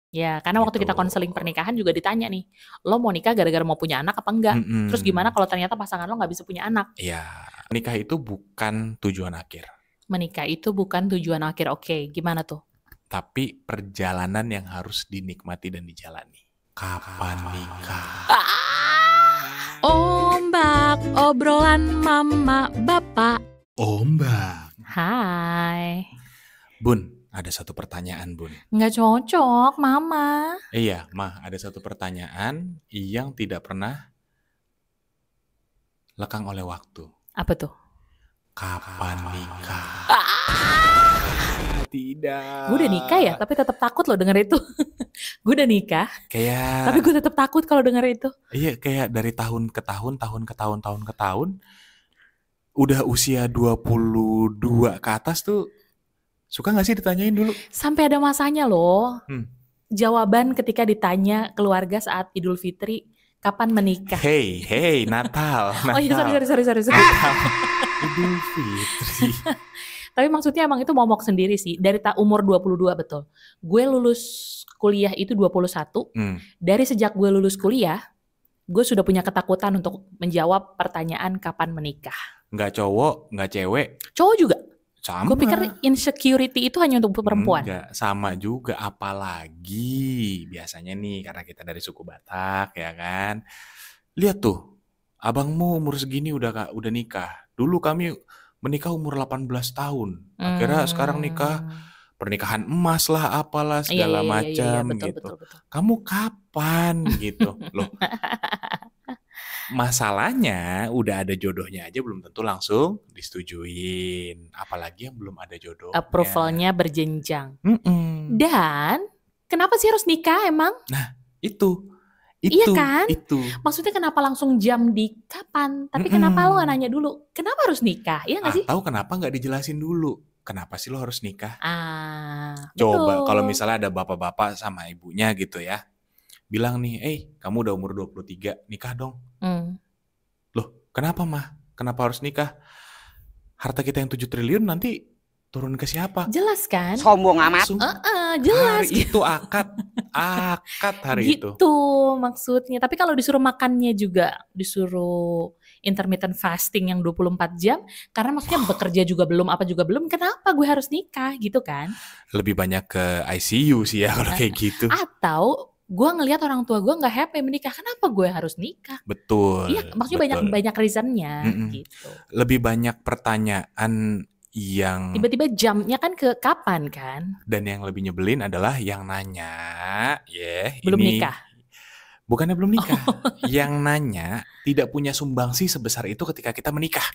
Ya, karena waktu gitu. kita konseling pernikahan juga ditanya nih, lo mau nikah gara-gara mau punya anak apa enggak? Terus gimana kalau ternyata pasangan lo nggak bisa punya anak? Iya, nikah itu bukan tujuan akhir, Menikah itu bukan tujuan akhir. Oke, gimana tuh? tapi perjalanan yang harus dinikmati dan dijalani. Kapan nikah? Ombak, obrolan mama bapak. Ombak. Hai. Bun, ada satu pertanyaan, Bun. Nggak cocok, mama. Iya, Mah, ada satu pertanyaan yang tidak pernah lekang oleh waktu. Apa tuh? Kapan nikah? Tidak. Gue udah nikah ya, tapi tetap takut loh denger itu. Gue udah nikah, tapi Kayak gue tetap takut kalau denger itu. iya, kayak dari tahun ke tahun, tahun ke tahun, udah usia 22 ke atas tuh suka gak sih ditanyain dulu? Sampai ada masanya loh. Hmm. Jawaban ketika ditanya keluarga saat Idul Fitri, kapan menikah? Hey, Natal. Oh iya, sorry. Natal. Idul Fitri. Tapi maksudnya emang itu momok sendiri sih. Dari umur 22 betul. Gue lulus kuliah itu 21. Dari sejak gue lulus kuliah, gue sudah punya ketakutan untuk menjawab pertanyaan kapan menikah. Nggak cowok, nggak cewek. Cowok juga. Sama. Gue pikir insecurity itu hanya untuk perempuan. Enggak, sama juga. Apalagi biasanya nih, karena kita dari suku Batak, ya kan. Lihat tuh, abangmu umur segini udah nikah. Dulu kami menikah umur 18 tahun. Akhirnya sekarang nikah, pernikahan emas lah, apalah, segala macam gitu. Betul. Kamu kapan gitu? Loh. Masalahnya udah ada jodohnya aja belum tentu langsung disetujuin. Apalagi yang belum ada jodohnya. Approvalnya berjenjang. Dan kenapa sih harus nikah emang? Nah, itu. Iya kan? Itu. Maksudnya kenapa langsung jam di kapan? Tapi kenapa lo gak nanya dulu? Kenapa harus nikah? Iya gak sih? Atau kenapa gak dijelasin dulu? Kenapa sih lo harus nikah? betul. Coba kalau misalnya ada bapak-bapak sama ibunya gitu ya. Bilang nih, kamu udah umur 23, nikah dong. Loh, kenapa Mah? Kenapa harus nikah? Harta kita yang 7 triliun nanti turun ke siapa? Jelas kan? Sombong amat. Jelas. Hari itu akad hari itu. Gitu maksudnya. Tapi kalau disuruh makannya juga, disuruh intermittent fasting yang 24 jam, karena maksudnya bekerja juga belum, apa juga belum, kenapa gue harus nikah gitu kan? Lebih banyak ke ICU sih ya kalau kayak gitu. Atau gue ngelihat orang tua gue nggak happy menikah, kenapa gue harus nikah? Betul. Iya, maksudnya banyak reasonnya gitu. Lebih banyak pertanyaan yang tiba-tiba jamnya kan ke kapan kan? Dan yang lebih nyebelin adalah yang nanya, belum ini nikah. Bukannya belum nikah, yang nanya tidak punya sumbangsi sebesar itu ketika kita menikah.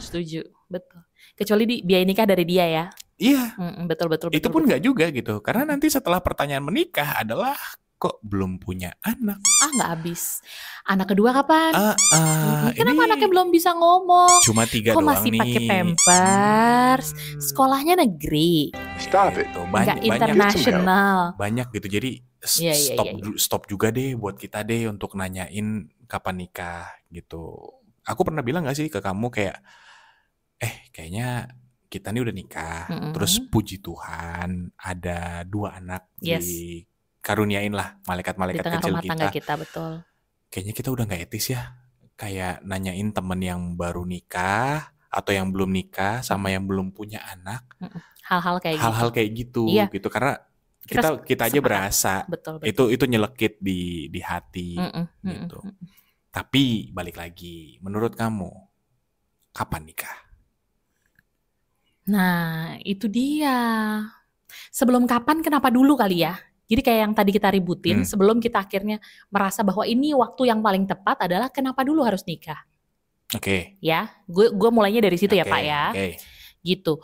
Setuju, betul. Kecuali biaya nikah dari dia ya. Iya, betul. Itu pun nggak juga gitu, karena nanti setelah pertanyaan menikah adalah kok belum punya anak? Nggak habis. Anak kedua kapan? Kenapa anaknya belum bisa ngomong? Cuma 3 kok doang masih nih. pakai pampers? Sekolahnya negeri. Stop it. Nggak internasional. Banyak gitu. Jadi stop juga deh buat kita deh untuk nanyain kapan nikah gitu. Aku pernah bilang nggak sih ke kamu kayak, kayaknya kita nih udah nikah. Terus puji Tuhan ada 2 anak di karuniain lah malaikat-malaikat di tengah kecil rumah kita. Tangga kita, betul. Kayaknya kita udah gak etis ya. Kayak nanyain temen yang baru nikah atau yang belum nikah sama yang belum punya anak. Hal-hal kayak gitu. Gitu karena kita aja berasa. Betul. Itu nyelekit di hati gitu. Tapi balik lagi, menurut kamu kapan nikah? Nah, itu dia. Sebelum kapan, kenapa dulu kali ya? Jadi kayak yang tadi kita ributin, sebelum kita akhirnya merasa bahwa ini waktu yang paling tepat adalah kenapa dulu harus nikah. Oke. Ya, gue mulainya dari situ ya Pak ya. Gitu.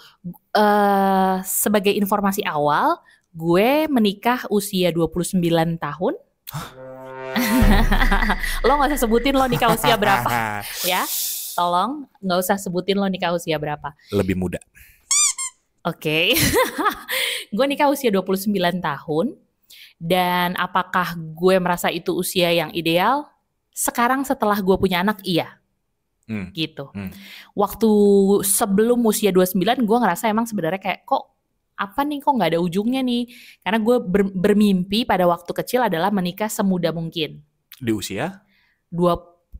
Sebagai informasi awal, gue menikah usia 29 tahun. Lo gak usah sebutin lo nikah usia berapa. Ya, tolong gak usah sebutin lo nikah usia berapa. Lebih muda. Oke. Gue nikah usia 29 tahun. Dan apakah gue merasa itu usia yang ideal? Sekarang setelah gue punya anak, iya. Gitu. Waktu sebelum usia 29 gue ngerasa emang sebenarnya kayak kok apa nih kok nggak ada ujungnya nih? Karena gue bermimpi pada waktu kecil adalah menikah semuda mungkin. Di usia?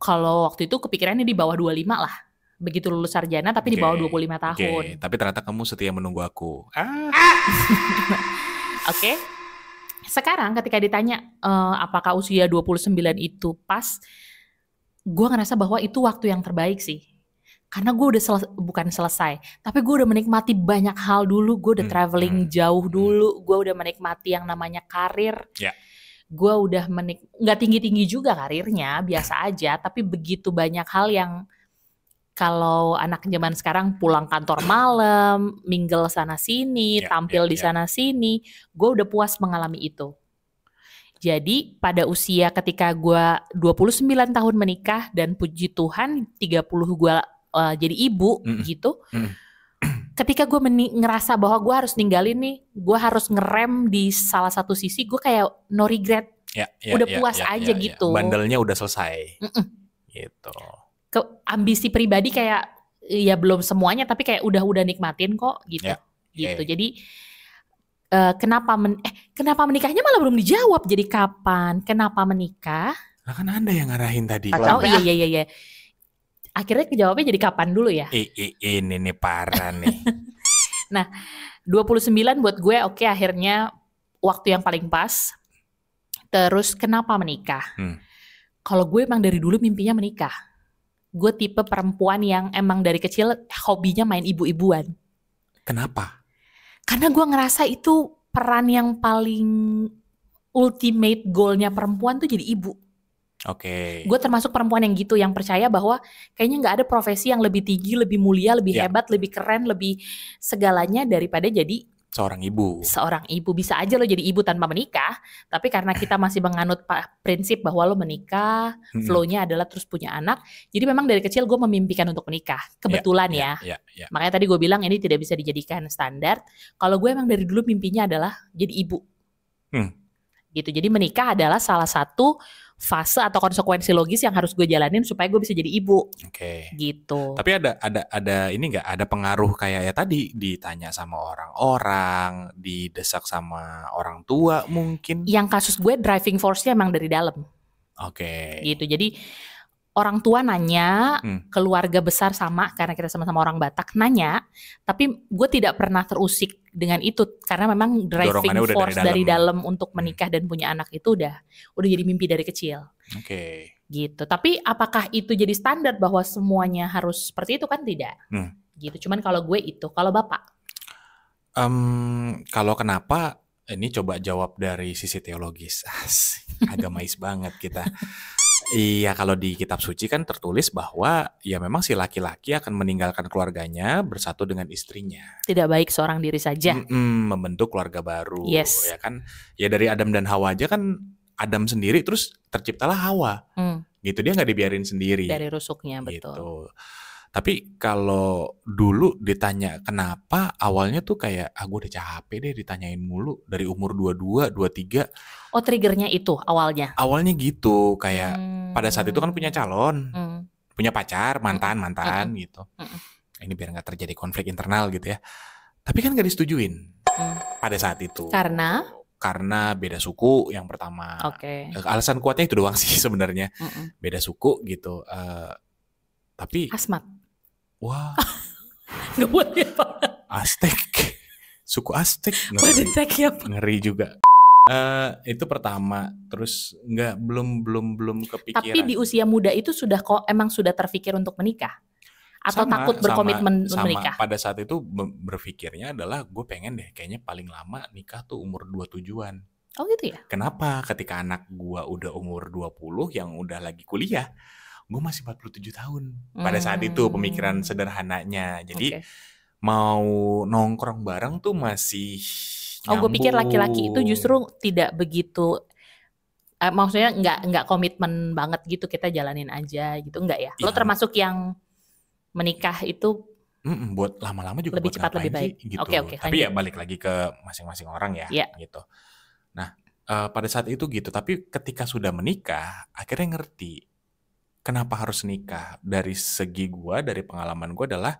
Kalau waktu itu kepikirannya di bawah 25 lah. Begitu lulus sarjana tapi di bawah 25 tahun. Tapi ternyata kamu setia menunggu aku. Oke. Sekarang ketika ditanya apakah usia 29 itu pas, gue ngerasa bahwa itu waktu yang terbaik sih. Karena gue udah bukan selesai, tapi gue udah menikmati banyak hal dulu. Gue udah traveling jauh dulu. Gue udah menikmati yang namanya karir. Gue udah nggak tinggi-tinggi juga karirnya, biasa aja. Tapi begitu banyak hal yang kalau anak zaman sekarang pulang kantor malam, mingle sana sini, tampil di sana sini, gue udah puas mengalami itu. Jadi pada usia ketika gue 29 tahun menikah dan puji Tuhan 30 gue jadi ibu gitu. Ketika gue ngerasa bahwa gue harus ninggalin nih, gue harus ngerem di salah satu sisi, gue kayak no regret. Udah puas aja gitu. Bandelnya udah selesai. Gitu. Ambisi pribadi kayak ya belum semuanya tapi kayak udah nikmatin kok gitu. Gitu. Jadi kenapa menikahnya malah belum dijawab. Jadi kapan? Kenapa menikah? Nah, kan Anda yang ngarahin tadi. Oh iya. Akhirnya kejawabnya jadi kapan dulu ya? Ini nih parah nih. Nah, 29 buat gue oke, akhirnya waktu yang paling pas. Terus kenapa menikah? Kalau gue emang dari dulu mimpinya menikah. Gue tipe perempuan yang emang dari kecil hobinya main ibu-ibuan. Kenapa? Karena gue ngerasa itu peran yang paling ultimate goalnya perempuan tuh jadi ibu. Gue termasuk perempuan yang gitu, yang percaya bahwa kayaknya nggak ada profesi yang lebih tinggi, lebih mulia, lebih hebat, lebih keren, lebih segalanya daripada jadi seorang ibu. Bisa aja lo jadi ibu tanpa menikah, tapi karena kita masih menganut prinsip bahwa lo menikah, flow-nya adalah terus punya anak. Jadi memang dari kecil gue memimpikan untuk menikah. Kebetulan makanya tadi gue bilang ini tidak bisa dijadikan standar. Kalau gue emang dari dulu mimpinya adalah jadi ibu. Gitu. Jadi menikah adalah salah satu fase atau konsekuensi logis yang harus gue jalanin supaya gue bisa jadi ibu. Gitu. Tapi ada ini nggak, ada pengaruh kayak ya tadi ditanya sama orang-orang, didesak sama orang tua mungkin? Yang kasus gue driving force-nya emang dari dalam. Gitu. Jadi orang tua nanya, keluarga besar sama, karena kita sama-sama orang Batak, nanya, tapi gue tidak pernah terusik dengan itu, karena memang driving force dari dalam untuk menikah dan punya anak itu udah jadi mimpi dari kecil. Gitu. Tapi apakah itu jadi standar bahwa semuanya harus seperti itu? Kan tidak. Gitu. Cuman kalau gue itu, kalau Bapak? Kalau kenapa, ini coba jawab dari sisi teologis. Agamais banget kita. Iya, kalau di kitab suci kan tertulis bahwa ya memang si laki-laki akan meninggalkan keluarganya bersatu dengan istrinya. Tidak baik seorang diri saja. Membentuk keluarga baru. Ya kan? Ya dari Adam dan Hawa aja kan, Adam sendiri terus terciptalah Hawa. Gitu, dia nggak dibiarin sendiri. Dari rusuknya, betul. Gitu. Tapi kalau dulu ditanya kenapa, awalnya tuh kayak gue udah capek deh ditanyain mulu dari umur 22, 23. Oh, triggernya itu awalnya? Awalnya gitu, kayak pada saat itu kan punya calon, punya pacar, mantan gitu. Ini biar gak terjadi konflik internal gitu ya. Tapi kan gak disetujuin pada saat itu. Karena beda suku yang pertama. Alasan kuatnya itu doang sih sebenarnya. Beda suku gitu. Tapi Asmat. Wah. Gak boleh Pak. Aztek. Suku Aztek. Ngeri juga. Itu pertama. Terus belum kepikiran. Tapi di usia muda itu emang sudah terpikir untuk menikah? Atau takut berkomitmen menikah? Pada saat itu berpikirnya adalah gue pengen deh kayaknya paling lama nikah tuh umur 27-an. Oh gitu ya? Kenapa? Ketika anak gue udah umur 20 yang udah lagi kuliah, gue masih 47 tahun. Pada saat itu pemikiran sederhananya. Jadi mau nongkrong bareng tuh masih nyambung. Gue pikir laki-laki itu justru tidak begitu, maksudnya nggak komitmen banget gitu, kita jalanin aja gitu, enggak ya? Lo termasuk yang menikah itu buat lama-lama juga lebih cepat lebih baik. Gitu. Tapi ya balik lagi ke masing-masing orang ya. Gitu. Nah pada saat itu gitu. Tapi ketika sudah menikah, akhirnya ngerti kenapa harus nikah. Dari segi gue, dari pengalaman gue adalah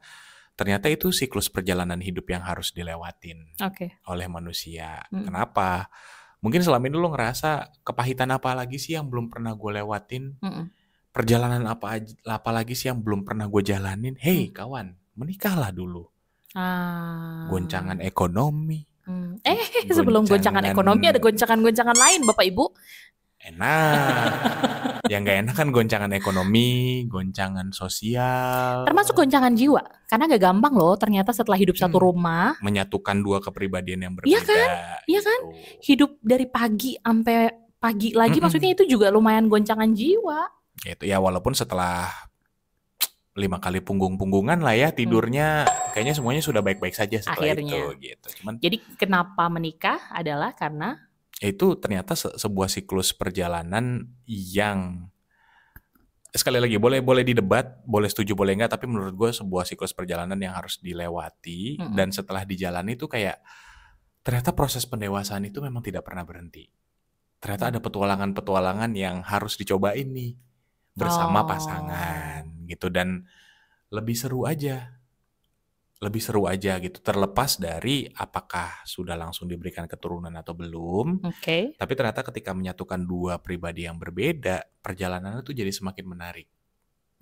ternyata itu siklus perjalanan hidup yang harus dilewatin oleh manusia. Kenapa? Mungkin selama ini lo ngerasa kepahitan apa lagi sih yang belum pernah gue lewatin? Perjalanan apa lagi sih yang belum pernah gue jalanin? Hei kawan, menikahlah dulu. Goncangan ekonomi. Sebelum goncangan ekonomi ada goncangan-goncangan lain Bapak Ibu. Enak. Yang gak enak kan goncangan ekonomi, goncangan sosial. Termasuk goncangan jiwa. Karena gak gampang loh ternyata setelah hidup satu rumah. Menyatukan dua kepribadian yang berbeda. Iya kan? Iya kan? Hidup dari pagi sampai pagi lagi maksudnya itu juga lumayan goncangan jiwa. Gitu ya, walaupun setelah 5 kali punggung-punggungan lah ya tidurnya kayaknya semuanya sudah baik-baik saja setelah akhirnya. Itu gitu. Jadi kenapa menikah adalah karena itu ternyata sebuah siklus perjalanan yang sekali lagi boleh didebat, boleh setuju boleh enggak, tapi menurut gue sebuah siklus perjalanan yang harus dilewati dan setelah dijalani itu kayak ternyata proses pendewasaan itu memang tidak pernah berhenti. Ternyata ada petualangan-petualangan yang harus dicobain nih bersama pasangan gitu dan lebih seru aja gitu, terlepas dari apakah sudah langsung diberikan keturunan atau belum. Tapi ternyata ketika menyatukan dua pribadi yang berbeda, perjalanannya tuh jadi semakin menarik.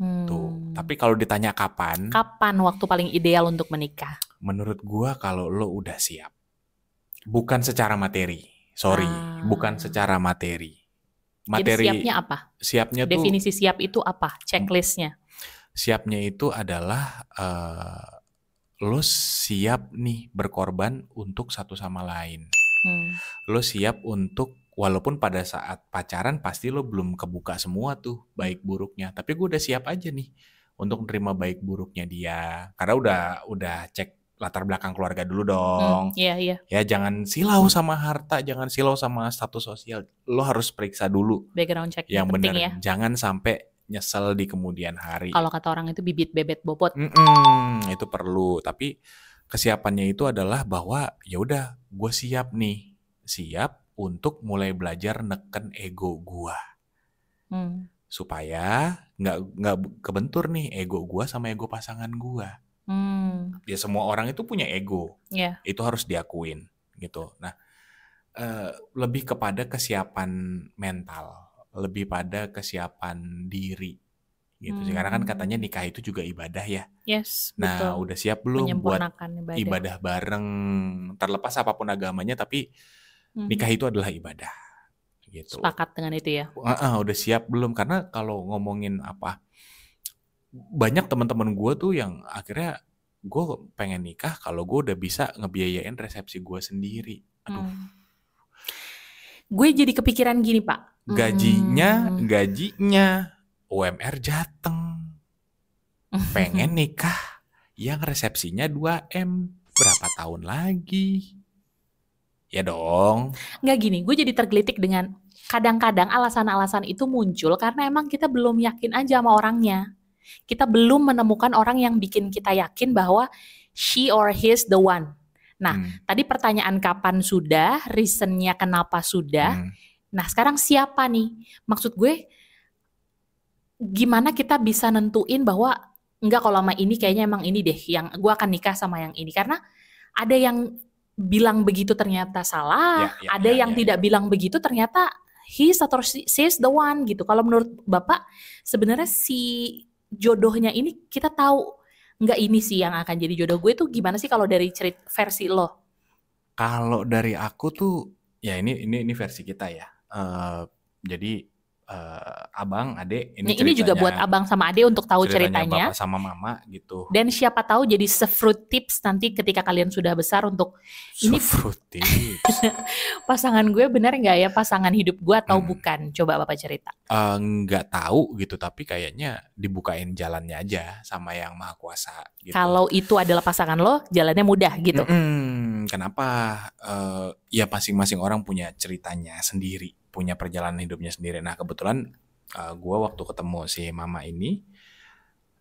Tuh. Tapi kalau ditanya kapan waktu paling ideal untuk menikah? Menurut gua kalau lo udah siap. Bukan secara materi. Bukan secara materi. Jadi siapnya apa? Siapnya definisi siap itu apa? Checklistnya? Siapnya itu adalah lo siap nih berkorban untuk satu sama lain. Lo siap untuk, walaupun pada saat pacaran pasti lo belum kebuka semua tuh baik buruknya. Tapi gue udah siap aja nih untuk nerima baik buruknya dia. Karena udah cek latar belakang keluarga dulu dong. Iya. Ya jangan silau sama harta, jangan silau sama status sosial. Lo harus periksa dulu. Background check yang benar. Ya. Jangan sampai nyesel di kemudian hari. Kalau kata orang itu bibit bebet bobot. Itu perlu, tapi kesiapannya itu adalah bahwa ya udah, gue siap untuk mulai belajar neken ego gue, supaya nggak kebentur nih ego gue sama ego pasangan gue. Ya semua orang itu punya ego, itu harus diakuin gitu. Nah, lebih kepada kesiapan mental. Lebih pada kesiapan diri gitu sih. Karena kan katanya nikah itu juga ibadah ya. Yes, nah, betul. Udah siap belum buat ibadah bareng, terlepas apapun agamanya, tapi nikah itu adalah ibadah gitu. Sepakat dengan itu ya. Udah siap belum? Karena kalau ngomongin banyak teman-teman gue tuh yang akhirnya gue pengen nikah kalau gue udah bisa ngebiayain resepsi gue sendiri. Aduh. Gue jadi kepikiran gini Pak. Gajinya UMR jateng. Pengen nikah yang resepsinya 2M. Berapa tahun lagi? Ya dong. Nggak gini, gue jadi tergelitik dengan kadang-kadang alasan-alasan itu muncul karena emang kita belum yakin aja sama orangnya. Kita belum menemukan orang yang bikin kita yakin bahwa she or he's the one. Nah, tadi pertanyaan kapan sudah, reasonnya kenapa sudah. Nah, sekarang siapa nih? Maksud gue, gimana kita bisa nentuin bahwa enggak, kalau sama ini kayaknya emang ini deh, yang gue akan nikah sama yang ini. Karena ada yang bilang begitu ternyata salah, ada yang tidak bilang begitu ternyata he's atau she's the one gitu. Kalau menurut Bapak, sebenarnya si jodohnya ini kita tahu nggak ini sih yang akan jadi jodoh gue tuh gimana sih kalau dari cerita versi lo? Kalau dari aku tuh ya ini versi kita ya. Jadi abang, adek, ini juga buat abang sama adek untuk tahu ceritanya. Bapak sama mama gitu. Dan siapa tahu jadi se-fruit tips nanti ketika kalian sudah besar untuk ini fruit tips. Pasangan gue benar nggak ya pasangan hidup gue atau bukan? Coba Bapak cerita. Nggak tahu gitu, tapi kayaknya dibukain jalannya aja sama yang Maha Kuasa. Gitu. Kalau itu adalah pasangan lo, jalannya mudah gitu. Kenapa? Ya masing-masing orang punya ceritanya sendiri, punya perjalanan hidupnya sendiri. Nah kebetulan gue waktu ketemu si mama ini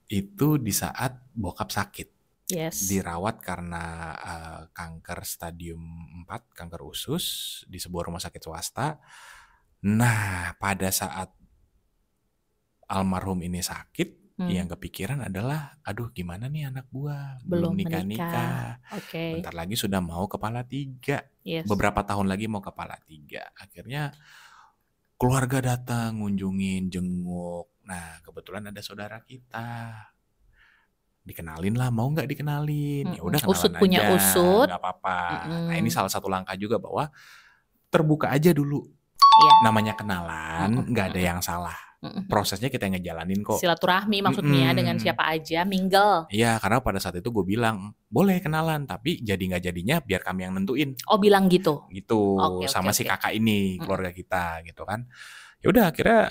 itu di saat bokap sakit, dirawat karena kanker stadium 4, kanker usus di sebuah rumah sakit swasta. Nah pada saat almarhum ini sakit, Yang kepikiran adalah, aduh gimana nih anak gua, Belum belum menikah. nikah-nikah. Oke. Bentar lagi sudah mau kepala 3. Yes. Beberapa tahun lagi mau kepala 3. Akhirnya keluarga datang, ngunjungin, jenguk. Nah, kebetulan ada saudara kita. Dikenalin lah, mau nggak dikenalin? Ya udah kenalan Usut aja, punya usut. nggak apa-apa. Nah, ini salah satu langkah juga bahwa terbuka aja dulu. Iya. Namanya kenalan, nggak ada yang salah. Prosesnya kita yang ngejalanin kok. Silaturahmi maksudnya dengan siapa aja, mingle. Iya, karena pada saat itu gue bilang, boleh kenalan, tapi jadi nggak jadinya biar kami yang nentuin. Oh, bilang gitu? Gitu, sama si kakak ini, keluarga kita gitu kan. Ya udah akhirnya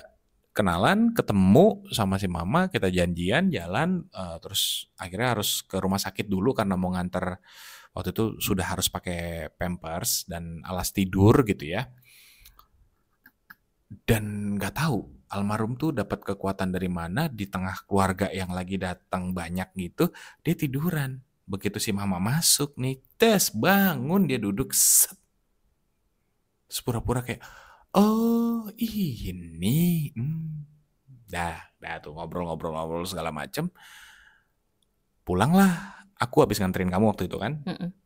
kenalan, ketemu sama si mama, kita janjian jalan, terus akhirnya harus ke rumah sakit dulu karena mau nganter, waktu itu sudah harus pakai pampers dan alas tidur gitu ya. Dan nggak tahu almarhum tuh dapat kekuatan dari mana di tengah keluarga yang lagi datang banyak gitu, dia tiduran. Begitu si mama masuk nih, tes bangun, dia duduk set. Terus pura-pura kayak, oh ini, dah tuh ngobrol segala macem. Pulanglah, aku habis nganterin kamu waktu itu kan.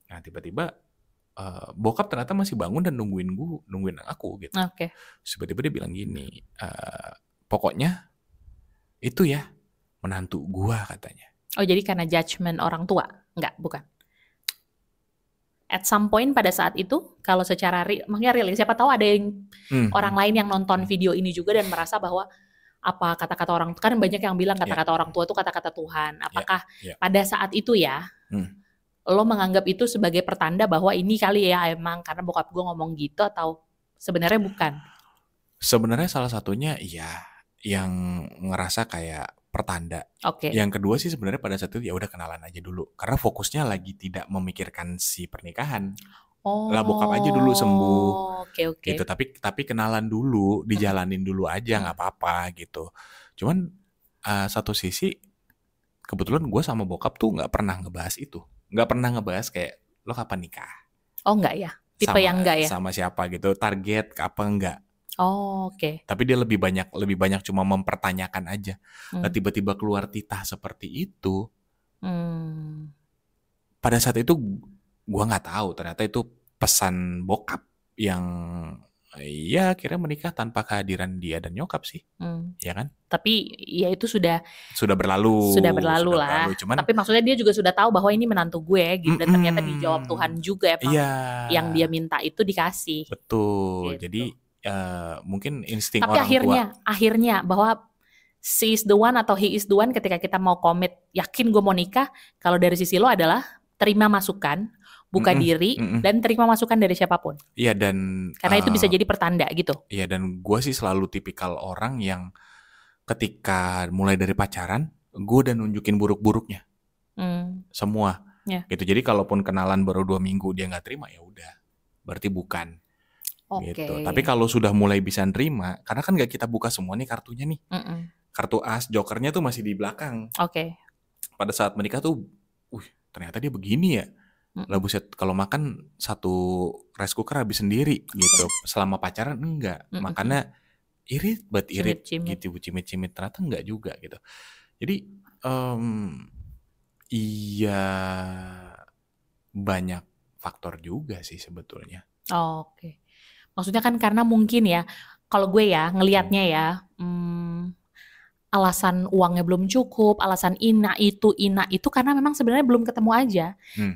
Nah tiba-tiba bokap ternyata masih bangun dan nungguin aku gitu. Oke. Tiba-tiba dia bilang gini, pokoknya itu ya menantu gua katanya. Oh jadi karena judgement orang tua? Enggak, bukan. At some point pada saat itu, kalau secara makanya real, siapa tahu ada yang orang lain yang nonton video ini juga dan merasa bahwa apa kata-kata orang, kan banyak yang bilang kata-kata orang tua itu kata-kata Tuhan. Apakah pada saat itu ya, lo menganggap itu sebagai pertanda bahwa ini kali ya emang karena bokap gue ngomong gitu, atau sebenarnya bukan? Sebenarnya salah satunya iya, yang ngerasa kayak pertanda. Oke. Yang kedua sih sebenarnya pada saat itu ya udah kenalan aja dulu, karena fokusnya lagi tidak memikirkan si pernikahan. Lah bokap aja dulu sembuh. Oke. Gitu, tapi kenalan dulu, dijalanin dulu aja nggak apa-apa gitu. Cuman satu sisi kebetulan gue sama bokap tuh nggak pernah ngebahas itu. Nggak pernah ngebahas kayak, lo kapan nikah? Oh enggak ya? Tipe yang enggak ya? Sama siapa gitu, target apa enggak. Oh oke. Tapi dia lebih banyak cuma mempertanyakan aja. Nah tiba-tiba keluar titah seperti itu. Pada saat itu gue nggak tahu, ternyata itu pesan bokap yang ya akhirnya menikah tanpa kehadiran dia dan nyokap sih. Ya kan? Tapi ya itu sudah berlalu. Sudah berlalu lah. Cuman, tapi maksudnya dia juga sudah tahu bahwa ini menantu gue gitu. Dan ternyata dijawab Tuhan juga emang. Yang dia minta itu dikasih. Betul. Gitu. Jadi mungkin insting tapi orang tua. Tapi akhirnya bahwa she is the one atau he is the one, ketika kita mau komit, yakin gue mau nikah, kalau dari sisi lo adalah terima masukan, buka diri, dan terima masukan dari siapapun. Iya, dan karena itu bisa jadi pertanda gitu. Iya, dan gue sih selalu tipikal orang yang ketika mulai dari pacaran, gue udah nunjukin buruk-buruknya. Semua. Gitu. Jadi kalaupun kenalan baru 2 minggu dia nggak terima, ya udah, berarti bukan. Gitu. Tapi kalau sudah mulai bisa nerima, karena kan nggak kita buka semua nih kartunya nih. Kartu as, jokernya tuh masih di belakang. Pada saat menikah tuh, ternyata dia begini ya. Lah buset, kalau makan satu rice cooker habis sendiri gitu. Selama pacaran enggak. Makannya irit gitu, cimit-cimit, ternyata enggak juga gitu. Jadi iya, banyak faktor juga sih sebetulnya. Oke. Maksudnya kan karena mungkin ya, kalau gue ya ngelihatnya ya, alasan uangnya belum cukup, alasan ina itu karena memang sebenarnya belum ketemu aja.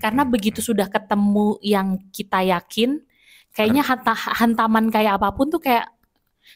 Karena begitu sudah ketemu yang kita yakin, kayaknya hantaman kayak apapun tuh kayak,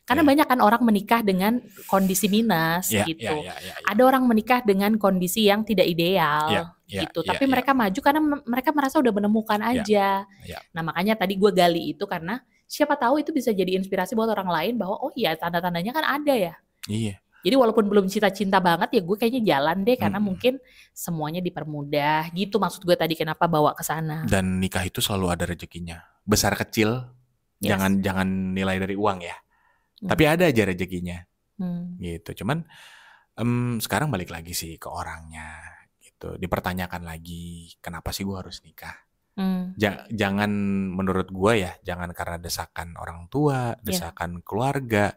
karena banyak kan orang menikah dengan kondisi minus gitu. Ada orang menikah dengan kondisi yang tidak ideal gitu. Tapi mereka maju karena mereka merasa udah menemukan aja. Nah makanya tadi gue gali itu karena siapa tahu itu bisa jadi inspirasi buat orang lain bahwa oh iya tanda-tandanya kan ada ya. Iya. Jadi walaupun belum cinta-cinta banget ya gue kayaknya jalan deh karena mungkin semuanya dipermudah gitu, maksud gue tadi kenapa bawa ke sana. Dan nikah itu selalu ada rezekinya. Besar kecil jangan nilai dari uang ya. Tapi ada aja rezekinya. Gitu. Cuman sekarang balik lagi sih ke orangnya gitu. Dipertanyakan lagi kenapa sih gue harus nikah? Jangan menurut gue ya, jangan karena desakan orang tua, desakan keluarga,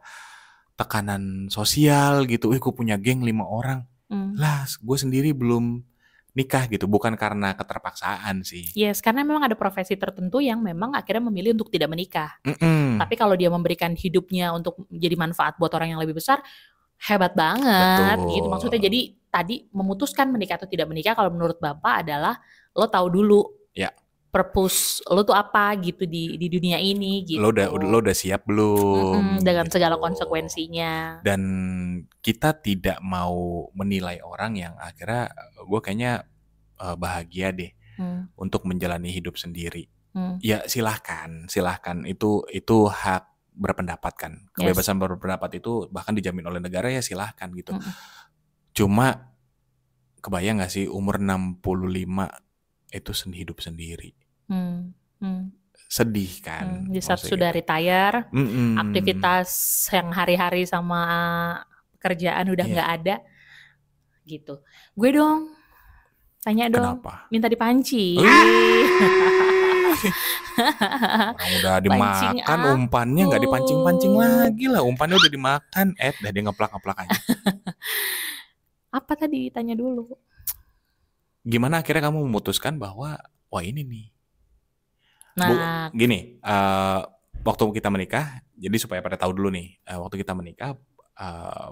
tekanan sosial gitu. Gue punya geng 5 orang. Lah, gue sendiri belum nikah gitu, bukan karena keterpaksaan sih. Yes, karena memang ada profesi tertentu yang memang akhirnya memilih untuk tidak menikah. Tapi kalau dia memberikan hidupnya untuk jadi manfaat buat orang yang lebih besar, hebat banget. Betul. Gitu maksudnya. Jadi tadi memutuskan menikah atau tidak menikah kalau menurut Bapak adalah lo tahu dulu ya, purpose lo tuh apa gitu di dunia ini gitu. Lo udah siap belum? Dengan gitu. segala konsekuensinya. Dan kita tidak mau menilai orang yang akhirnya gue kayaknya bahagia deh untuk menjalani hidup sendiri. Ya silahkan itu hak berpendapat kan. Kebebasan berpendapat itu bahkan dijamin oleh negara, ya silahkan gitu. Cuma kebayang gak sih umur 65 itu hidup sendiri? Sedih kan. Di saat sudah retire, aktivitas yang hari-hari sama kerjaan udah gak ada gitu. Gue dong, tanya dong. Kenapa? Minta dipancing. Orang udah dimakan umpannya, gak dipancing-pancing lagi lah. Umpannya udah dimakan, dah dia ngeplak-ngeplak aja. Apa tadi? Tanya dulu. Gimana akhirnya kamu memutuskan bahwa wah ini nih. Nah, gini, waktu kita menikah, jadi supaya pada tahu dulu nih, waktu kita menikah,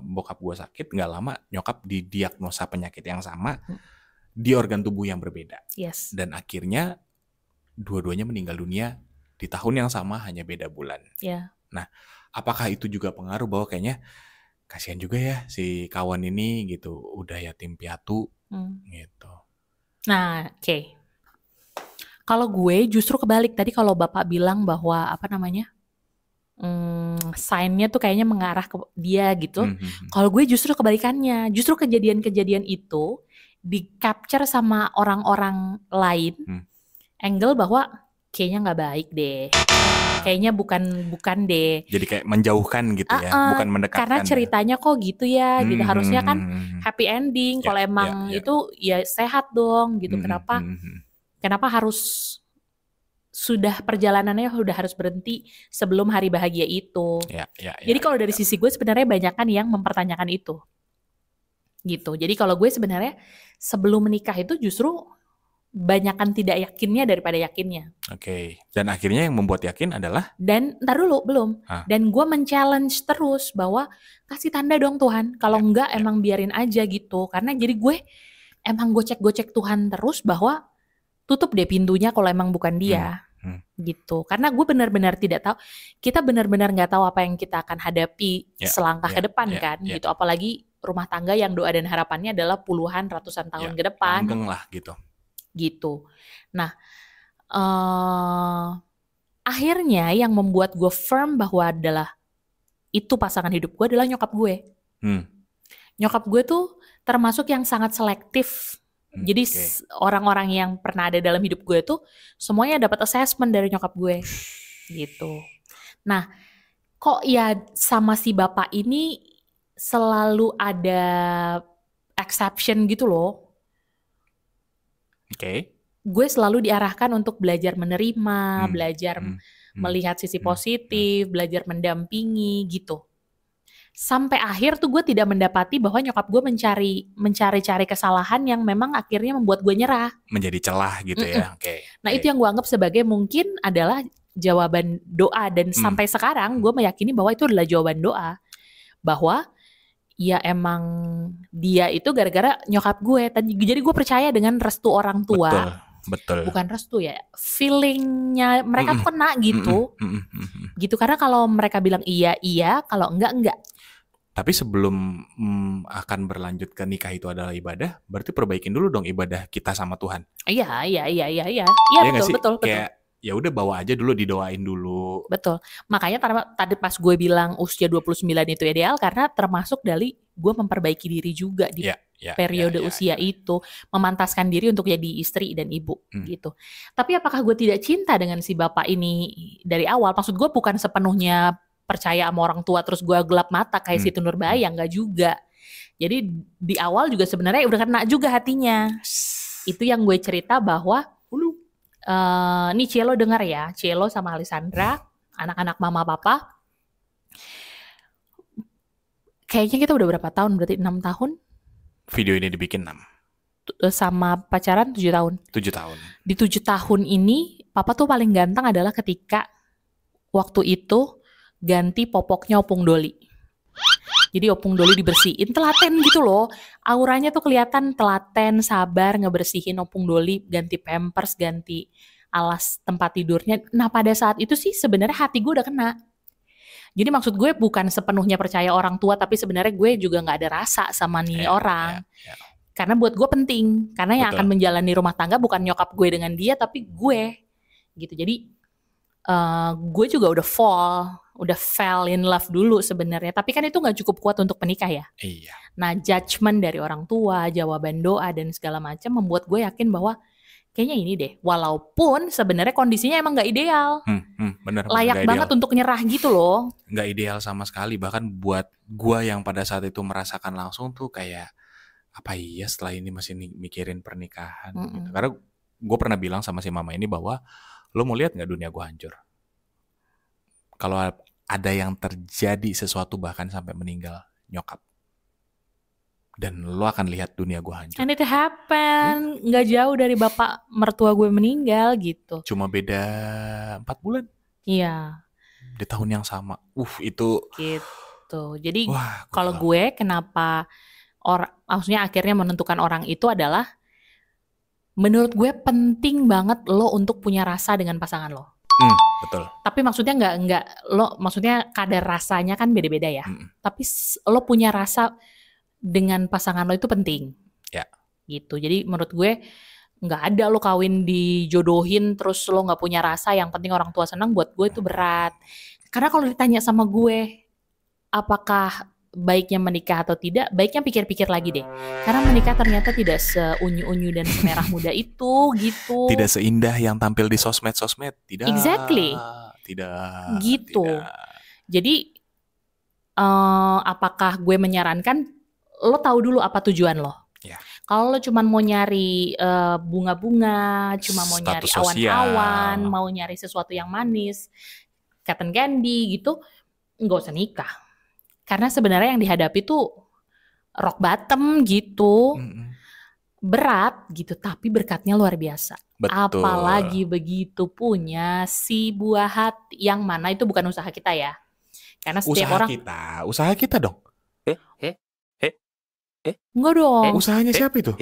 bokap gue sakit, nggak lama nyokap didiagnosa penyakit yang sama di organ tubuh yang berbeda. Yes. Dan akhirnya dua-duanya meninggal dunia di tahun yang sama, hanya beda bulan. Yeah. Nah, apakah itu juga pengaruh bahwa kayaknya kasihan juga ya si kawan ini gitu, udah yatim piatu gitu. Nah, oke. Kalau gue justru kebalik. Tadi kalau Bapak bilang bahwa sign-nya tuh kayaknya mengarah ke dia gitu. Kalau gue justru kebalikannya. Justru kejadian-kejadian itu di-capture sama orang-orang lain. Angle bahwa kayaknya nggak baik deh. Kayaknya bukan deh. Jadi kayak menjauhkan gitu ya, bukan mendekatkan. Karena ceritanya kok gitu ya, gitu. Harusnya kan happy ending. Kalau emang itu ya sehat dong gitu. Kenapa harus sudah perjalanannya udah harus berhenti sebelum hari bahagia itu? Jadi kalau dari sisi gue sebenarnya banyak kan yang mempertanyakan itu, gitu. Jadi kalau gue sebenarnya sebelum menikah itu justru banyakan tidak yakinnya daripada yakinnya. Oke. Dan akhirnya yang membuat yakin adalah? Dan ntar dulu belum. Dan gue men-challenge terus bahwa kasih tanda dong Tuhan. Kalau enggak emang biarin aja gitu. Karena jadi gue emang gocek-gocek Tuhan terus bahwa tutup deh pintunya kalau emang bukan dia. Gitu. Karena gue benar-benar tidak tahu. Kita benar-benar nggak tahu apa yang kita akan hadapi selangkah ke depan kan. Gitu. Apalagi rumah tangga yang doa dan harapannya adalah puluhan ratusan tahun ke depan. Langgeng lah gitu. Nah, akhirnya yang membuat gue firm bahwa adalah itu pasangan hidup gue adalah nyokap gue. Nyokap gue tuh termasuk yang sangat selektif. Jadi orang-orang yang pernah ada dalam hidup gue tuh semuanya dapat assessment dari nyokap gue. Gitu. Nah, kok ya sama si bapak ini selalu ada exception gitu loh. Gue selalu diarahkan untuk belajar menerima, belajar melihat sisi positif, belajar mendampingi gitu. Sampai akhir tuh gue tidak mendapati bahwa nyokap gue mencari-cari kesalahan yang memang akhirnya membuat gue nyerah. Menjadi celah gitu ya. Nah itu yang gue anggap sebagai mungkin adalah jawaban doa. Dan sampai sekarang gue meyakini bahwa itu adalah jawaban doa. Bahwa ya emang dia itu gara-gara nyokap gue. Jadi gue percaya dengan restu orang tua. Betul. Bukan restu ya, feelingnya mereka tuh kena gitu. Gitu, karena kalau mereka bilang iya, kalau enggak. Tapi sebelum akan berlanjut ke nikah itu adalah ibadah, berarti perbaikin dulu dong ibadah kita sama Tuhan. Iya. Iya, betul. Kayak ya udah bawa aja dulu, didoain dulu. Betul. Makanya tadi pas gue bilang usia 29 itu ideal karena termasuk dari gue memperbaiki diri juga di periode usia itu, memantaskan diri untuk jadi istri dan ibu gitu. Tapi apakah gue tidak cinta dengan si bapak ini dari awal? Maksud gue bukan sepenuhnya percaya sama orang tua terus gue gelap mata kayak Siti Nurbaya, enggak juga. Jadi di awal juga sebenarnya udah kena juga hatinya. Itu yang gue cerita bahwa nih Cielo dengar ya, Cielo sama Alessandra, anak-anak mama papa. Kayaknya kita udah berapa tahun? Berarti 6 tahun? Video ini dibikin 6. Sama pacaran 7 tahun. 7 tahun. Di 7 tahun ini, papa tuh paling ganteng adalah ketika waktu itu ganti popoknya Opung Doli. Jadi Opung Doli dibersihin, telaten gitu loh. Auranya tuh kelihatan telaten, sabar ngebersihin Opung Doli, ganti pampers, ganti alas tempat tidurnya. Nah pada saat itu sih sebenarnya hati gue udah kena. Jadi maksud gue bukan sepenuhnya percaya orang tua, tapi sebenarnya gue juga gak ada rasa sama nih orang. Karena buat gue penting, karena yang akan menjalani rumah tangga bukan nyokap gue dengan dia, tapi gue, gitu. Jadi gue juga udah fell in love dulu sebenarnya. Tapi kan itu nggak cukup kuat untuk menikah ya. Iya. Nah judgement dari orang tua, jawaban doa dan segala macam membuat gue yakin bahwa kayaknya ini deh. Walaupun sebenarnya kondisinya emang nggak ideal. Bener, layak banget ideal untuk nyerah gitu loh. Nggak ideal sama sekali. Bahkan buat gue yang pada saat itu merasakan langsung tuh kayak, apa iya setelah ini masih mikirin pernikahan gitu. Karena gue pernah bilang sama si mama ini bahwa lo mau lihat nggak dunia gue hancur? Kalau ada yang terjadi sesuatu bahkan sampai meninggal nyokap, dan lo akan lihat dunia gue hancur. And it happen, nggak jauh dari bapak mertua gue meninggal gitu. Cuma beda 4 bulan. Iya. Di tahun yang sama. Itu. Gitu. Jadi kalau gue kenapa maksudnya akhirnya menentukan orang itu adalah menurut gue penting banget lo untuk punya rasa dengan pasangan lo. Betul. Tapi maksudnya nggak lo, maksudnya kadar rasanya kan beda-beda ya. Tapi lo punya rasa dengan pasangan lo itu penting. Ya. Gitu. Jadi menurut gue nggak ada lo kawin dijodohin terus lo nggak punya rasa, yang penting orang tua senang, buat gue itu berat. Karena kalau ditanya sama gue apakah baiknya menikah atau tidak, baiknya pikir-pikir lagi deh. Karena menikah ternyata tidak seunyu-unyu dan semerah muda itu gitu. Tidak seindah yang tampil di sosmed-sosmed. Tidak. Exactly. Tidak. Gitu. Tidak. Jadi apakah gue menyarankan lo tahu dulu apa tujuan lo. Ya. Kalau lo cuma mau nyari bunga-bunga, cuma mau nyari awan-awan, mau nyari sesuatu yang manis, cotton candy gitu, nggak usah nikah. Karena sebenarnya yang dihadapi tuh rock bottom gitu, berat gitu, tapi berkatnya luar biasa. Betul. Apalagi begitu punya si buah hati, yang mana itu bukan usaha kita ya. Karena setiap orang usaha kita dong. Enggak dong. Usahanya siapa itu?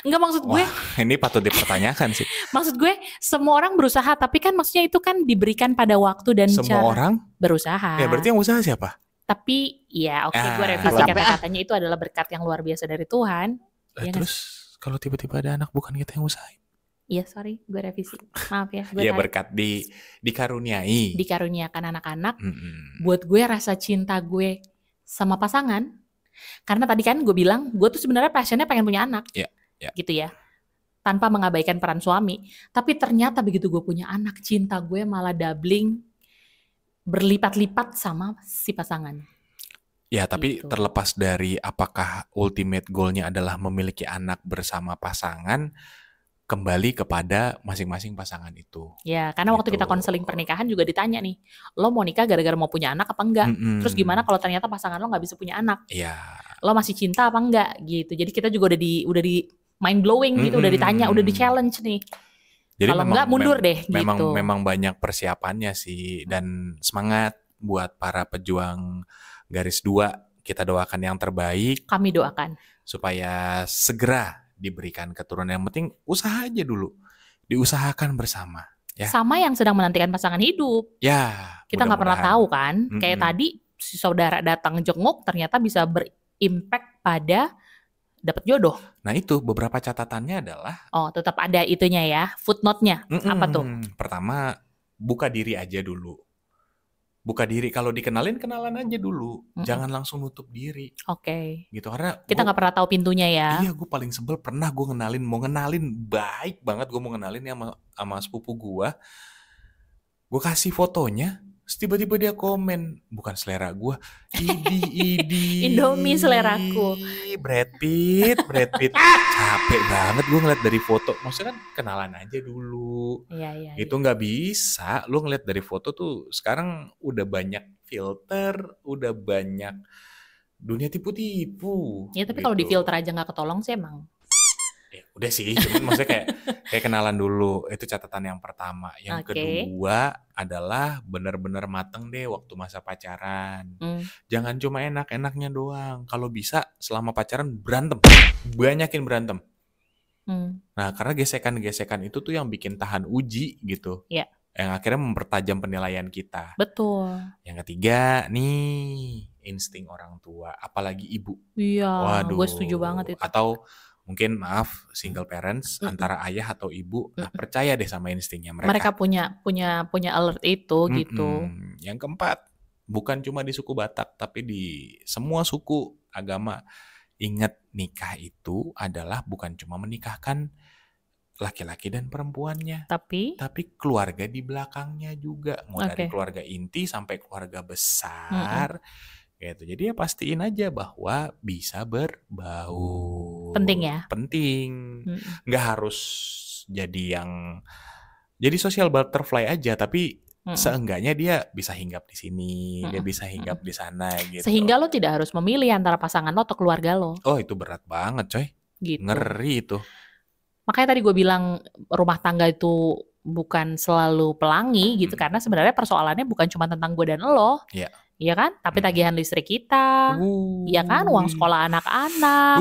Enggak, maksud gue. Ini patut dipertanyakan sih. Maksud gue semua orang berusaha, tapi kan maksudnya itu kan diberikan pada waktu dan semua orang berusaha. Ya berarti yang usaha siapa? Tapi ya gue revisi kata-katanya itu adalah berkat yang luar biasa dari Tuhan. Ya terus kalau tiba-tiba ada anak bukan kita yang usahain? Iya sorry, gue revisi. Maaf ya. Iya berkat dikaruniai. Dikaruniakan anak-anak. Buat gue rasa cinta gue sama pasangan. Karena tadi kan gue bilang, gue tuh sebenarnya passionnya pengen punya anak, gitu ya, tanpa mengabaikan peran suami. Tapi ternyata begitu gue punya anak, cinta gue malah doubling, berlipat-lipat sama si pasangan. Ya, tapi gitu. Terlepas dari apakah ultimate goal-nya adalah memiliki anak bersama pasangan, kembali kepada masing-masing pasangan itu. Ya, karena waktu kita konseling pernikahan juga ditanya nih, lo mau nikah gara-gara mau punya anak apa enggak? Terus gimana kalau ternyata pasangan lo nggak bisa punya anak? Iya. Lo masih cinta apa enggak? Gitu. Jadi kita juga udah di mind blowing gitu, udah ditanya, udah di challenge nih. Kalau enggak mundur deh. Gitu. Memang banyak persiapannya sih, dan semangat buat para pejuang garis 2. Kita doakan yang terbaik. Kami doakan supaya segera diberikan keturunan. Yang penting usaha aja dulu, diusahakan bersama ya. Sama yang sedang menantikan pasangan hidup ya, kita nggak pernah tahu kan. Kayak tadi si saudara datang jenguk ternyata bisa berimpact pada dapat jodoh. Nah itu beberapa catatannya adalah tetap ada itunya ya, footnote-nya. Apa tuh? Pertama, buka diri aja dulu. Buka diri, kalau dikenalin kenalan aja dulu, jangan langsung nutup diri. Oke. Gitu, karena kita nggak pernah tahu pintunya ya. Iya, gue paling sebel pernah gue mau ngenalin baik banget, gue mau ngenalin sama sepupu gue kasih fotonya, tiba-tiba dia komen, bukan selera gue, idi Indomie seleraku. Brad Pitt. Capek banget gue ngeliat dari foto. Maksudnya kan kenalan aja dulu. Iya. Itu nggak bisa. Lu ngeliat dari foto tuh sekarang udah banyak filter, udah banyak dunia tipu-tipu. Ya tapi kalau di gitu. filter aja nggak ketolong sih emang. Ya, udah sih, cuman maksudnya kayak kenalan dulu, itu catatan yang pertama. Yang kedua adalah bener-bener mateng deh waktu masa pacaran. Jangan cuma enak-enaknya doang. Kalau bisa selama pacaran berantem, banyakin berantem. Nah, karena gesekan-gesekan itu tuh yang bikin tahan uji gitu. Ya. Yang akhirnya mempertajam penilaian kita. Betul. Yang ketiga nih, insting orang tua, apalagi ibu. Iya, Waduh. gue setuju banget itu. Atau mungkin maaf, single parents antara ayah atau ibu, nah percaya deh sama instingnya mereka. Mereka punya alert itu gitu. Yang keempat, bukan cuma di suku Batak, tapi di semua suku agama. Ingat, nikah itu adalah bukan cuma menikahkan laki-laki dan perempuannya, tapi keluarga di belakangnya juga, mau dari keluarga inti sampai keluarga besar, gitu. Jadi ya pastiin aja bahwa bisa berbaur. Penting ya. Penting, nggak harus jadi social butterfly aja, tapi seenggaknya dia bisa hinggap di sini, dia bisa hinggap di sana, gitu. Sehingga lo tidak harus memilih antara pasangan lo atau keluarga lo. Oh, itu berat banget, coy. Gitu. Ngeri itu. Makanya tadi gue bilang rumah tangga itu bukan selalu pelangi gitu, karena sebenarnya persoalannya bukan cuma tentang gue dan lo. Iya. Iya kan? Tapi tagihan listrik kita, iya kan? Uang sekolah anak-anak,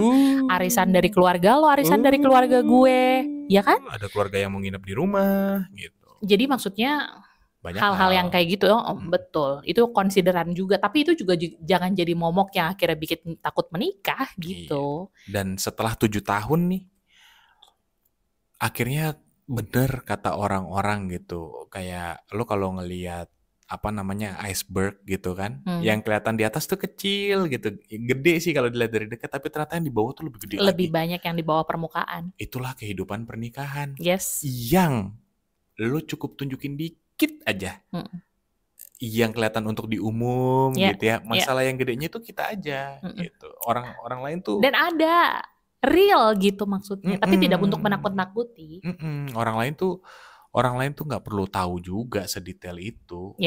arisan dari keluarga lo, arisan dari keluarga gue, iya kan? Ada keluarga yang mau nginep di rumah, gitu. Jadi maksudnya hal-hal yang kayak gitu, betul. Itu konsideran juga, tapi itu juga jangan jadi momok yang akhirnya bikin takut menikah gitu. Iya. Dan setelah 7 tahun nih, akhirnya bener kata orang-orang gitu, kayak lo kalau ngelihat iceberg gitu kan, yang kelihatan di atas tuh kecil gitu, gede sih kalau dilihat dari dekat, tapi ternyata yang di bawah tuh lebih gede lagi. Lebih banyak yang di bawah permukaan. Itulah kehidupan pernikahan. Yes. Yang lo cukup tunjukin dikit aja, yang kelihatan untuk di umum gitu ya. Masalah yang gedenya itu kita aja gitu. Orang lain tuh. Dan ada real gitu maksudnya, tapi tidak untuk menakut-nakuti. Orang lain tuh nggak perlu tahu juga sedetail itu.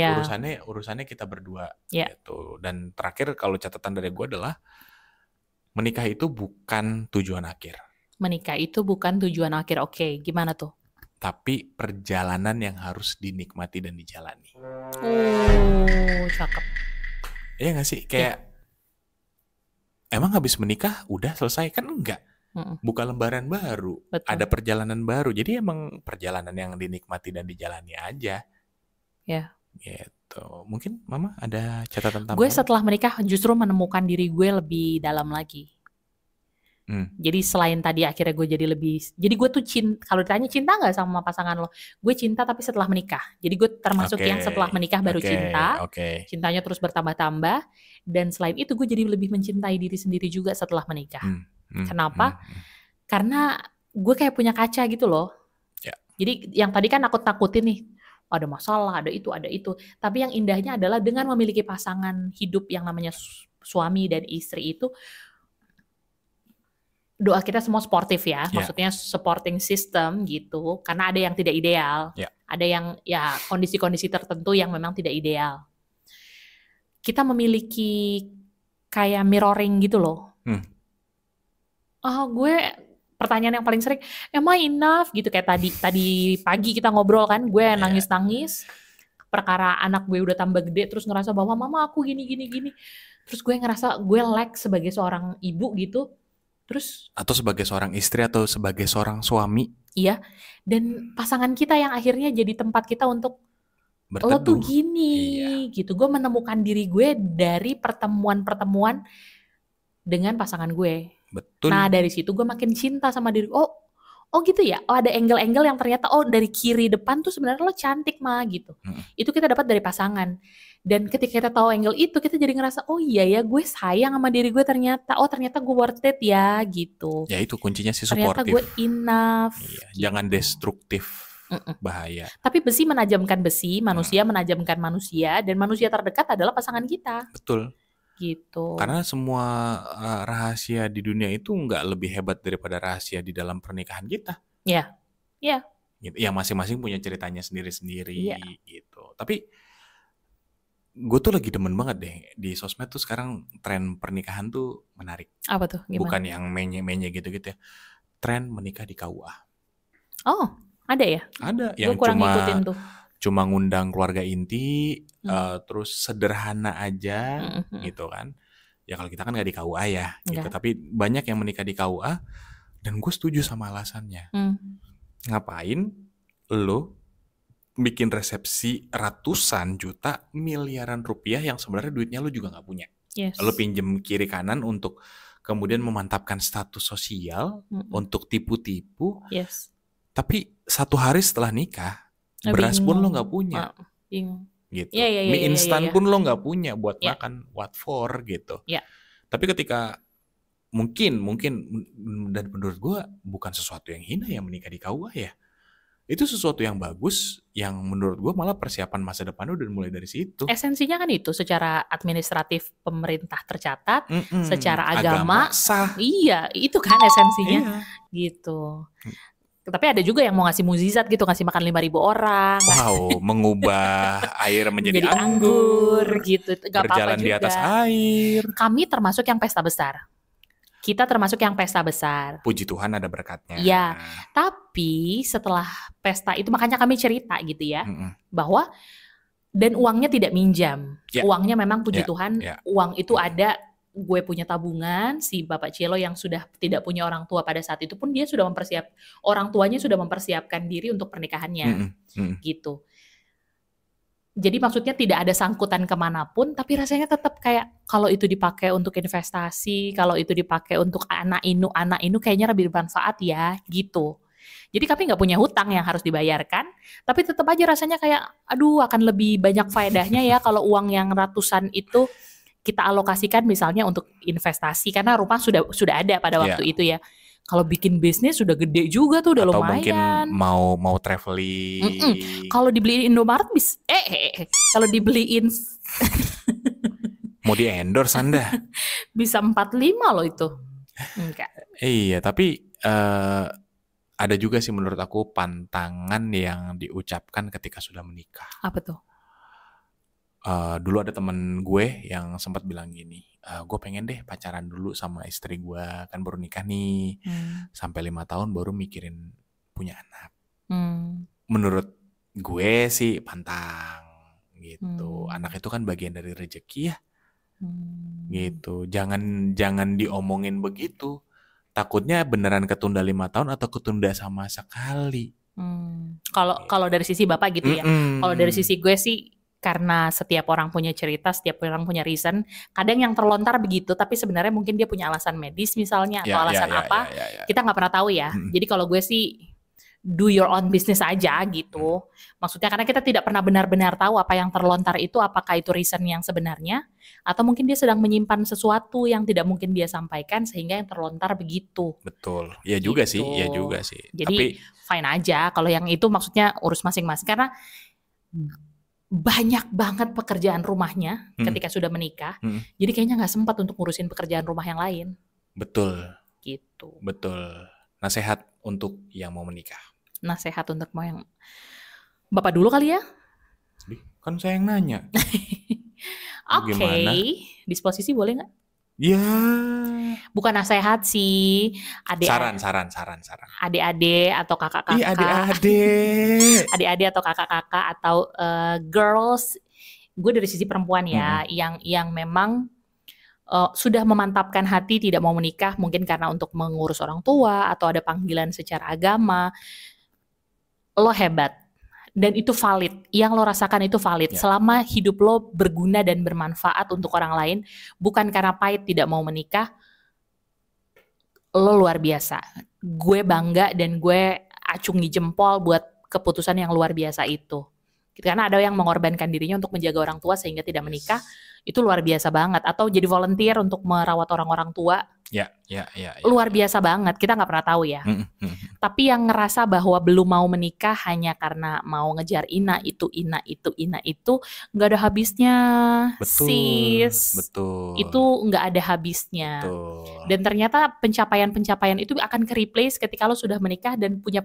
Urusannya kita berdua gitu. Dan terakhir kalau catatan dari gue adalah menikah itu bukan tujuan akhir. Menikah itu bukan tujuan akhir. Oke, gimana tuh? Tapi perjalanan yang harus dinikmati dan dijalani. Cakep. Iya nggak sih? Kayak emang habis menikah udah selesai kan? Enggak. Buka lembaran baru. Betul. Ada perjalanan baru. Jadi emang perjalanan yang dinikmati dan dijalani aja. Ya. Gitu. Mungkin Mama ada catatan tambahan? Gue setelah menikah justru menemukan diri gue lebih dalam lagi. Jadi selain tadi akhirnya gue jadi lebih, jadi gue tuh kalau ditanya cinta nggak sama pasangan lo, gue cinta tapi setelah menikah. Jadi gue termasuk yang setelah menikah baru cinta, cintanya terus bertambah-tambah, dan selain itu gue jadi lebih mencintai diri sendiri juga setelah menikah. Kenapa? Karena gue kayak punya kaca gitu loh. Jadi yang tadi kan takut-takutin nih, ada masalah, ada itu. Tapi yang indahnya adalah dengan memiliki pasangan hidup yang namanya suami dan istri itu, doa kita semua sportif ya, maksudnya supporting system gitu, karena ada yang tidak ideal, ada yang ya kondisi-kondisi tertentu yang memang tidak ideal. Kita memiliki kayak mirroring gitu loh. Gue pertanyaan yang paling sering, am I enough gitu, kayak tadi pagi kita ngobrol kan, gue nangis-nangis perkara anak gue udah tambah gede, terus ngerasa bahwa mama aku gini, terus gue ngerasa gue lack sebagai seorang ibu gitu. Terus atau sebagai seorang istri atau sebagai seorang suami. Iya. Dan pasangan kita yang akhirnya jadi tempat kita untuk berteduh. Lo tuh gini gitu. Gue menemukan diri gue dari pertemuan-pertemuan dengan pasangan gue. Betul. Nah, dari situ gue makin cinta sama diri. Oh gitu ya. Oh, ada angle-angle yang ternyata dari kiri depan tuh sebenarnya lo cantik mah gitu. Itu kita dapat dari pasangan. Dan ketika kita tahu angle itu, kita jadi ngerasa, oh iya ya, gue sayang sama diri gue ternyata. Oh ternyata gue worth it ya, gitu. Ya itu kuncinya sih ternyata supportive. Ternyata gue enough. Iya, gitu. Jangan destruktif, bahaya. Tapi besi menajamkan besi, manusia menajamkan manusia, dan manusia terdekat adalah pasangan kita. Betul. Gitu. Karena semua rahasia di dunia itu nggak lebih hebat daripada rahasia di dalam pernikahan kita. Iya. Iya. Gitu. Ya masing-masing punya ceritanya sendiri-sendiri, gitu. Tapi gue tuh lagi demen banget deh di sosmed tuh sekarang tren pernikahan tuh menarik. Apa tuh? Gimana? Bukan yang menye-menye gitu-gitu ya. Tren menikah di KUA. Oh, ada ya? Ada Gue yang kurang ngikutin tuh. cuma ngundang keluarga inti, terus sederhana aja gitu kan. Ya kalau kita kan nggak di KUA ya gitu. Tapi banyak yang menikah di KUA dan gue setuju sama alasannya. Ngapain lo bikin resepsi ratusan juta, miliaran rupiah yang sebenarnya duitnya lo juga nggak punya. Yes. Lo pinjem kiri kanan untuk kemudian memantapkan status sosial untuk tipu-tipu. Yes. Tapi 1 hari setelah nikah, beras pun lo nggak punya. Bingung. Gitu. Mie instan pun lo nggak punya buat makan, what for gitu. Tapi ketika mungkin dan menurut gue bukan sesuatu yang hina ya menikah di KUA ya. Itu sesuatu yang bagus, yang menurut gue malah persiapan masa depan udah mulai dari situ. Esensinya kan itu, secara administratif pemerintah tercatat, secara agama sah. Iya, itu kan esensinya. Gitu. Tapi ada juga yang mau ngasih mukjizat gitu, ngasih makan 5.000 orang. Wow, mengubah air menjadi anggur gitu. Gak berjalan apa-apa di atas air. Kami termasuk yang pesta besar. Kita termasuk yang pesta besar. Puji Tuhan ada berkatnya. Iya, tapi setelah pesta itu makanya kami cerita gitu ya, bahwa dan uangnya tidak minjam. Uangnya memang puji Tuhan, uang itu ada. Gue punya tabungan, si Bapak Cielo yang sudah tidak punya orang tua pada saat itu pun dia sudah orang tuanya sudah mempersiapkan diri untuk pernikahannya, gitu. Jadi maksudnya tidak ada sangkutan kemanapun, tapi rasanya tetap kayak kalau itu dipakai untuk investasi, kalau itu dipakai untuk anak inu kayaknya lebih bermanfaat ya, gitu. Jadi kami nggak punya hutang yang harus dibayarkan, tapi tetap aja rasanya kayak, aduh akan lebih banyak faedahnya ya kalau uang yang ratusan itu kita alokasikan misalnya untuk investasi, karena rumah sudah ada pada waktu itu ya. Kalau bikin bisnis sudah gede juga tuh, udah atau lumayan. Mungkin mau traveling. Kalau dibeliin Indomaret kalau dibeliin mau di endorse Anda bisa 45 loh itu. Enggak. Iya, tapi ada juga sih menurut aku pantangan yang diucapkan ketika sudah menikah. Apa tuh? Dulu ada temen gue yang sempat bilang gini, gue pengen deh pacaran dulu sama istri gue, kan baru nikah nih, sampai 5 tahun baru mikirin punya anak. Menurut gue sih pantang gitu. Anak itu kan bagian dari rezeki ya, gitu. Jangan diomongin begitu. Takutnya beneran ketunda 5 tahun atau ketunda sama sekali. Kalau dari sisi Bapak gitu ya. Kalau dari sisi gue sih, karena setiap orang punya cerita, setiap orang punya reason. Kadang yang terlontar begitu, tapi sebenarnya mungkin dia punya alasan medis misalnya, atau alasan apa. Kita nggak pernah tahu ya. Jadi kalau gue sih, do your own business aja gitu. Maksudnya karena kita tidak pernah benar-benar tahu apa yang terlontar itu, apakah itu reason yang sebenarnya, atau mungkin dia sedang menyimpan sesuatu yang tidak mungkin dia sampaikan, sehingga yang terlontar begitu. Betul. Ya juga sih, ya juga sih. Jadi fine aja kalau yang itu maksudnya urus masing-masing. Karena banyak banget pekerjaan rumahnya ketika sudah menikah. Jadi kayaknya nggak sempat untuk ngurusin pekerjaan rumah yang lain. Betul. Gitu. Betul. Nasihat untuk yang mau menikah. Nasihat untuk mau yang... Bapak dulu kali ya? Kan saya yang nanya. Oke. Disposisi boleh nggak? Ya. Bukan nasihat sih, saran. Adik-adik atau kakak-kakak. Iya, adik-adik. Adik-adik atau kakak-kakak atau girls. Gue dari sisi perempuan ya, yang memang sudah memantapkan hati tidak mau menikah, mungkin karena untuk mengurus orang tua atau ada panggilan secara agama. Lo hebat. Dan itu valid, yang lo rasakan itu valid. Selama hidup lo berguna dan bermanfaat untuk orang lain, bukan karena pahit tidak mau menikah, lo luar biasa. Gue bangga dan gue acungi jempol buat keputusan yang luar biasa itu. Karena ada yang mengorbankan dirinya untuk menjaga orang tua sehingga tidak menikah, itu luar biasa banget. Atau jadi volunteer untuk merawat orang-orang tua. Ya. Luar biasa banget, kita nggak pernah tahu ya. Tapi yang ngerasa bahwa belum mau menikah hanya karena mau ngejar ina itu, nggak ada habisnya. Betul, sis. Betul. Itu nggak ada habisnya. Betul. Dan ternyata pencapaian itu akan ke-replace ketika lo sudah menikah dan punya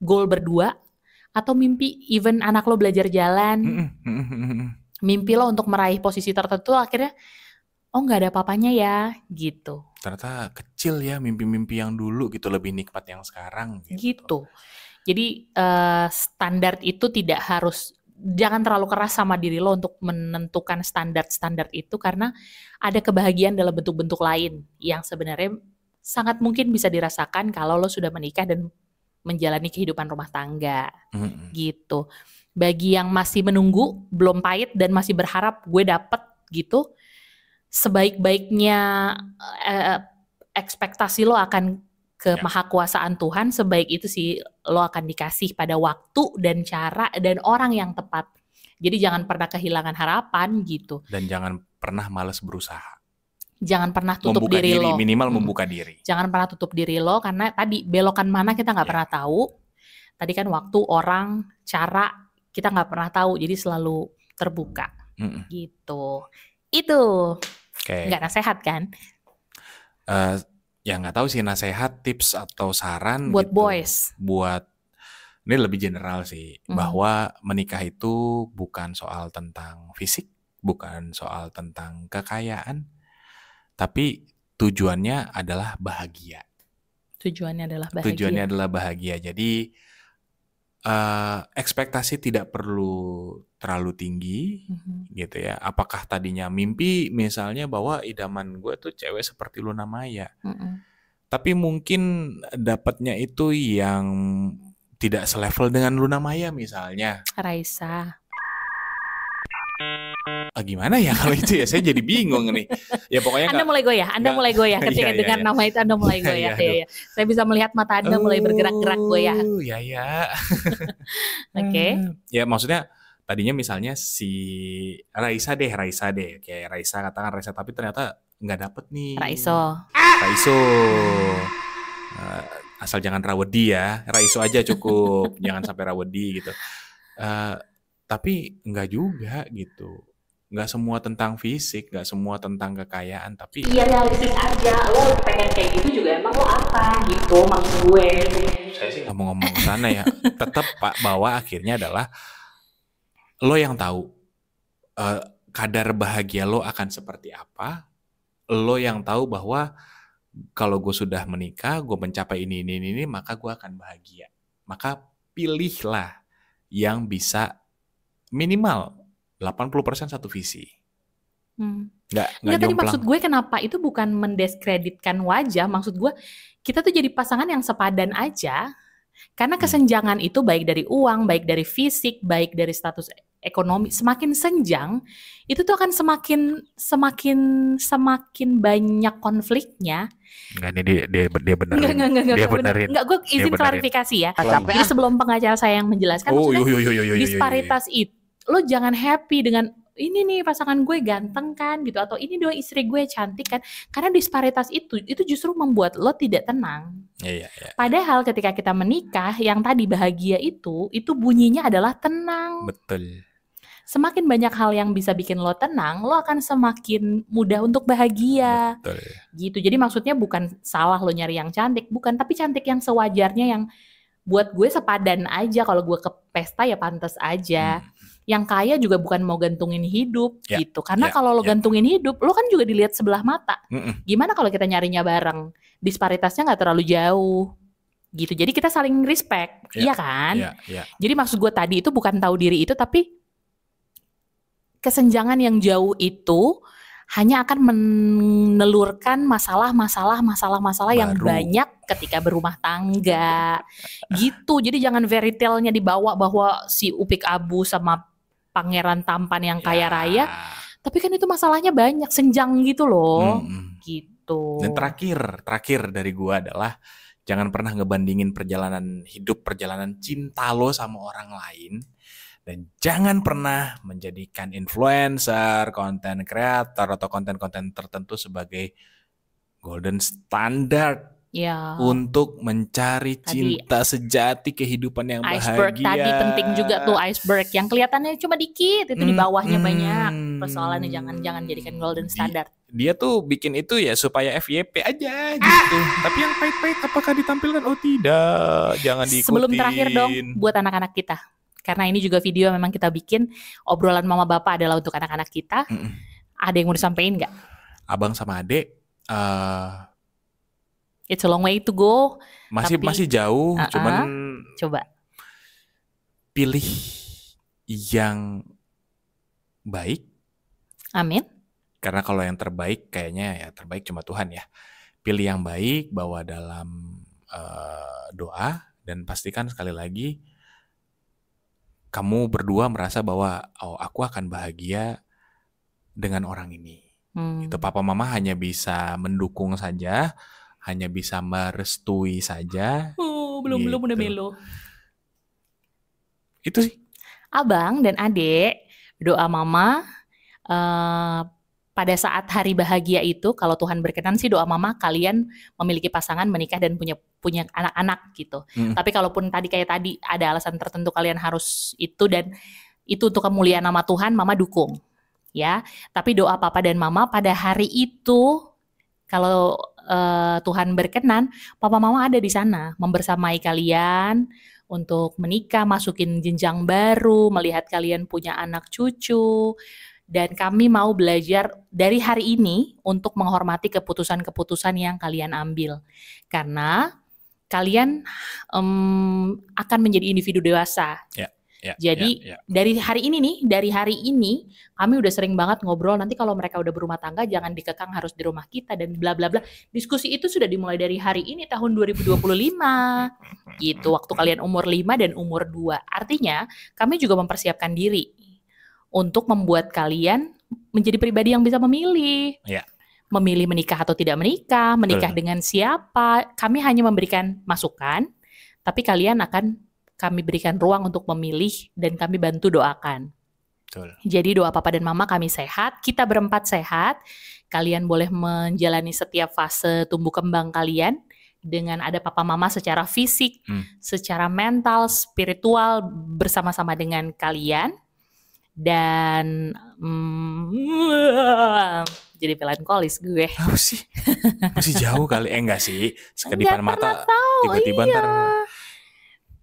goal berdua, atau mimpi even anak lo belajar jalan. mimpi lo untuk meraih posisi tertentu akhirnya nggak ada apa-apanya ya gitu. Ternyata kecil ya mimpi-mimpi yang dulu gitu, lebih nikmat yang sekarang gitu. Jadi standar itu tidak harus, jangan terlalu keras sama diri lo untuk menentukan standar itu, karena ada kebahagiaan dalam bentuk-bentuk lain yang sebenarnya sangat mungkin bisa dirasakan kalau lo sudah menikah dan menjalani kehidupan rumah tangga. Gitu. Bagi yang masih menunggu, belum pahit dan masih berharap gue dapet gitu, sebaik-baiknya ekspektasi lo akan kemahakuasaan Tuhan, sebaik itu sih lo akan dikasih pada waktu dan cara dan orang yang tepat. Jadi jangan pernah kehilangan harapan gitu. Dan jangan pernah malas berusaha. Jangan pernah tutup membuka diri lo. Minimal membuka diri. Jangan pernah tutup diri lo, karena tadi belokan mana kita nggak pernah tahu. Tadi kan waktu, orang, cara kita nggak pernah tahu, jadi selalu terbuka. Gitu. Itu. Nggak nasehat kan? Ya nggak tahu sih nasehat, tips atau saran buat gitu. Boys. Buat, ini lebih general sih, bahwa menikah itu bukan soal tentang fisik, bukan soal tentang kekayaan, tapi tujuannya adalah bahagia. Tujuannya adalah bahagia. Jadi ekspektasi tidak perlu terlalu tinggi, gitu ya. Apakah tadinya mimpi misalnya bahwa idaman gue tuh cewek seperti Luna Maya, tapi mungkin dapatnya itu yang tidak selevel dengan Luna Maya misalnya. Raisa. Gimana ya kalau itu ya, saya jadi bingung nih. Ya pokoknya Anda mulai goyah ketika dengar nama itu, Anda mulai goyah. Saya bisa melihat mata Anda mulai bergerak-gerak goyah. Ya. Oke. Ya maksudnya tadinya misalnya si Raisa deh, kayak Raisa, katakan Raisa, tapi ternyata nggak dapet nih. Raiso. Asal jangan Rawedi ya, Raiso aja cukup, jangan sampai Rawedi gitu. Tapi nggak juga gitu. Nggak semua tentang fisik, nggak semua tentang kekayaan, tapi iya realistis aja. Lo pengen kayak gitu juga emang lo apa gitu, maksud gue. Saya sih nggak mau ngomong ke sana ya. Tetap Pak, bahwa akhirnya adalah lo yang tahu kadar bahagia lo akan seperti apa. Lo yang tahu bahwa kalau gue sudah menikah, gue mencapai ini, maka gue akan bahagia. Maka pilihlah yang bisa minimal 80% satu visi. Nggak tadi maksud gue kenapa itu bukan mendiskreditkan wajah. Maksud gue kita tuh jadi pasangan yang sepadan aja. Karena kesenjangan itu baik dari uang, baik dari fisik, baik dari status ekonomi, semakin senjang itu tuh akan semakin banyak konfliknya. Enggak, nih dia benerin. Dia benerin. Enggak, gue izin klarifikasi ya. Jadi sebelum pengacara saya yang menjelaskan, maksudnya disparitas itu, lo jangan happy dengan ini nih pasangan gue ganteng kan gitu, atau ini dong istri gue cantik kan, karena disparitas itu justru membuat lo tidak tenang. Iya. Padahal ketika kita menikah, yang tadi bahagia itu bunyinya adalah tenang. Betul. Semakin banyak hal yang bisa bikin lo tenang, lo akan semakin mudah untuk bahagia. Betul. Gitu. Jadi maksudnya bukan salah lo nyari yang cantik, bukan, tapi cantik yang sewajarnya, yang buat gue sepadan aja. Kalau gue ke pesta ya pantas aja. Yang kaya juga bukan mau gantungin hidup gitu. Karena kalau lo gantungin hidup, lo kan juga dilihat sebelah mata. Gimana kalau kita nyarinya bareng? Disparitasnya nggak terlalu jauh gitu. Jadi kita saling respect, iya kan? Jadi maksud gue tadi itu bukan tahu diri itu, tapi kesenjangan yang jauh itu hanya akan menelurkan masalah yang banyak ketika berumah tangga gitu. Jadi jangan fairy tale-nya dibawa bahwa si Upik Abu sama pangeran tampan yang kaya raya, tapi kan itu masalahnya banyak, senjang gitu loh. Gitu. Dan terakhir dari gua adalah jangan pernah ngebandingin perjalanan hidup, perjalanan cinta lo sama orang lain. Dan jangan pernah menjadikan influencer, konten kreator, atau konten-konten tertentu sebagai golden standard untuk mencari cinta sejati, kehidupan yang iceberg bahagia. Tadi penting juga tuh iceberg yang kelihatannya cuma dikit, itu di bawahnya banyak persoalannya. Jangan jadikan golden standard. Dia tuh bikin itu ya supaya FYP aja gitu. Tapi yang pahit-pahit apakah ditampilkan? Oh tidak, jangan diikutin. Sebelum terakhir dong buat anak-anak kita. karena ini juga video memang kita bikin, obrolan mama bapak adalah untuk anak-anak kita. Ada yang mau disampaikan nggak? Abang sama adek, it's a long way to go. Masih jauh, cuman coba pilih yang baik. Amin. Karena kalau yang terbaik kayaknya ya terbaik cuma Tuhan ya. Pilih yang baik, bawa dalam doa, dan pastikan sekali lagi kamu berdua merasa bahwa aku akan bahagia dengan orang ini. Itu papa mama hanya bisa mendukung saja, hanya bisa merestui saja. Belum udah melo. Itu sih. Abang dan adek, doa mama pada saat hari bahagia itu, kalau Tuhan berkenan sih doa mama kalian memiliki pasangan, menikah dan punya anak-anak gitu. Tapi kalaupun tadi ada alasan tertentu kalian harus itu, dan itu untuk kemuliaan nama Tuhan, mama dukung ya. Tapi doa papa dan mama pada hari itu, kalau Tuhan berkenan, papa mama ada di sana membersamai kalian untuk menikah, masukin jenjang baru, melihat kalian punya anak cucu. Dan kami mau belajar dari hari ini untuk menghormati keputusan-keputusan yang kalian ambil. Karena kalian akan menjadi individu dewasa. Jadi dari hari ini kami udah sering banget ngobrol, nanti kalau mereka udah berumah tangga jangan dikekang harus di rumah kita dan bla bla bla. Diskusi itu sudah dimulai dari hari ini tahun 2025. Gitu, waktu kalian umur 5 dan umur 2. Artinya kami juga mempersiapkan diri untuk membuat kalian menjadi pribadi yang bisa memilih. Memilih menikah atau tidak menikah, menikah dengan siapa. Kami hanya memberikan masukan, tapi kami berikan ruang untuk memilih dan kami bantu doakan. Jadi doa papa dan mama kami sehat, kita berempat sehat. Kalian boleh menjalani setiap fase tumbuh kembang kalian dengan ada papa mama secara fisik, secara mental, spiritual bersama-sama dengan kalian. Dan jadi melankolis gue. Apa sih? Masih jauh kali. Enggak sih. Sekedipan mata tiba-tiba ntar.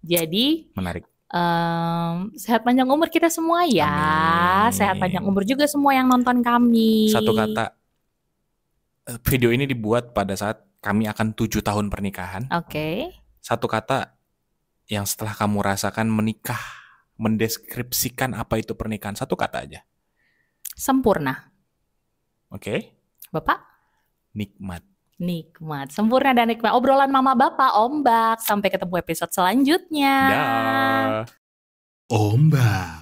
Jadi menarik. Sehat panjang umur kita semua ya. Amin. Sehat panjang umur juga semua yang nonton kami. Satu kata, video ini dibuat pada saat kami akan 7 tahun pernikahan. Satu kata yang setelah kamu rasakan menikah, mendeskripsikan apa itu pernikahan, satu kata aja. Sempurna. Bapak? Nikmat. Sempurna dan nikmat. Obrolan mama bapak, Ombak. Sampai ketemu episode selanjutnya. Ombak.